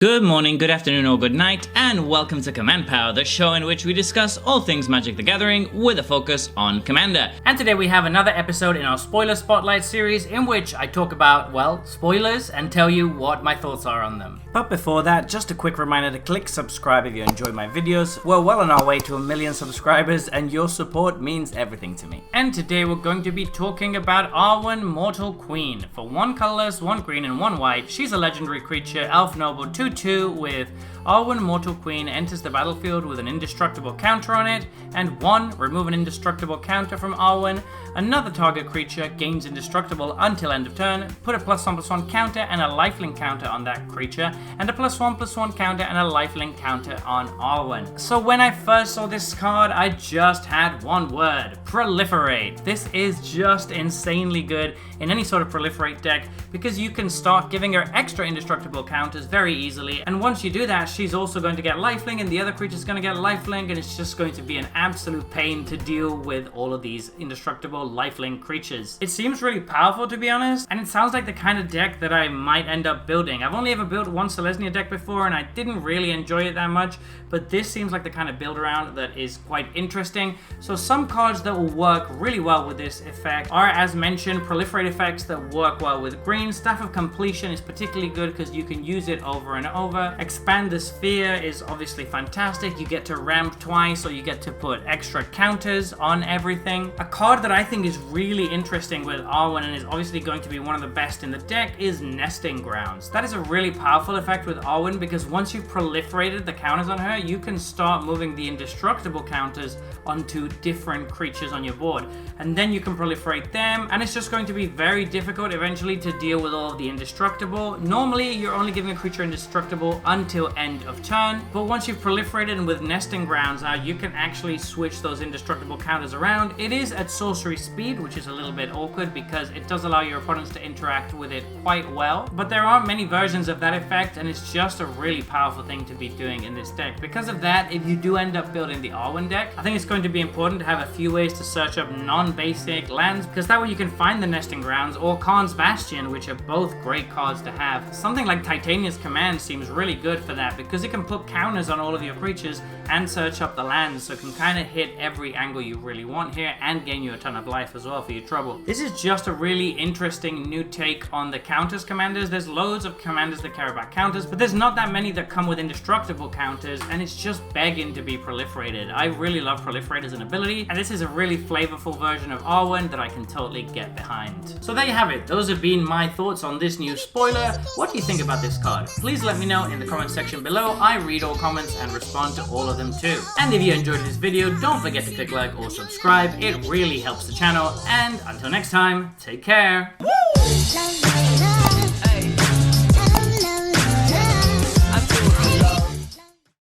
Good morning, good afternoon, or good night, and welcome to Command Power, the show in which we discuss all things Magic the Gathering with a focus on Commander. And today we have another episode in our Spoiler Spotlight series in which I talk about, well, spoilers and tell you what my thoughts are on them. But before that, just a quick reminder to click subscribe if you enjoy my videos. We're well on our way to 1 million subscribers and your support means everything to me. And today we're going to be talking about Arwen, Mortal Queen. For 1 colorless, 1 green, and 1 white, she's a legendary creature, Elf Noble 2/2 with Arwen, Mortal Queen enters the battlefield with an indestructible counter on it, and 1, remove an indestructible counter from Arwen. Another target creature gains indestructible until end of turn. Put a +1/+1 counter and a lifelink counter on that creature, and a +1/+1 counter and a lifelink counter on Arwen. So when I first saw this card, I just had one word: proliferate. This is just insanely good in any sort of proliferate deck because you can start giving her extra indestructible counters very easily, and once you do that, she's also going to get lifelink and the other creature's going to get lifelink, and it's just going to be an absolute pain to deal with all of these indestructible lifelink creatures. It seems really powerful, to be honest, and it sounds like the kind of deck that I might end up building. I've only ever built one Selesnya deck before and I didn't really enjoy it that much, but this seems like the kind of build around that is quite interesting. So some cards that will work really well with this effect are, as mentioned, proliferate effects that work well with green. Staff of Completion is particularly good because you can use it over and over. Expand the Sphere is obviously fantastic. You get to ramp twice, so you get to put extra counters on everything. A card that I think is really interesting with Arwen and is obviously going to be one of the best in the deck is Nesting Grounds. That is a really powerful effect with Arwen because once you've proliferated the counters on her, you can start moving the indestructible counters onto different creatures on your board, and then you can proliferate them, and it's just going to be very difficult eventually to deal with all of the indestructible. Normally you're only giving a creature indestructible until end of turn, but once you've proliferated and with Nesting Grounds now, you can actually switch those indestructible counters around. It is at sorcery speed, which is a little bit awkward because it does allow your opponents to interact with it quite well, but there aren't many versions of that effect, and it's just a really powerful thing to be doing in this deck. Because of that, if you do end up building the Arwen deck, I think it's going to be important to have a few ways to search up non-basic lands, because that way you can find the Nesting Grounds or Khan's Bastion, which are both great cards to have. Something like Titania's Command seems really good for that because it can put counters on all of your creatures and search up the lands, so it can kind of hit every angle you really want here and gain you a ton of life as well for your trouble. This is just a really interesting new take on the counters commanders. There's loads of commanders that care about counters, but there's not that many that come with indestructible counters, and it's just begging to be proliferated. I really love proliferate as an ability, and this is a really flavorful version of Arwen that I can totally get behind. So there you have it. Those have been my thoughts on this new spoiler. What do you think about this card? Please let me know in the comment section below. I read all comments and respond to all of them too. And if you enjoyed this video, don't forget to click like or subscribe. It really helps the channel. And until next time, take care. Woo!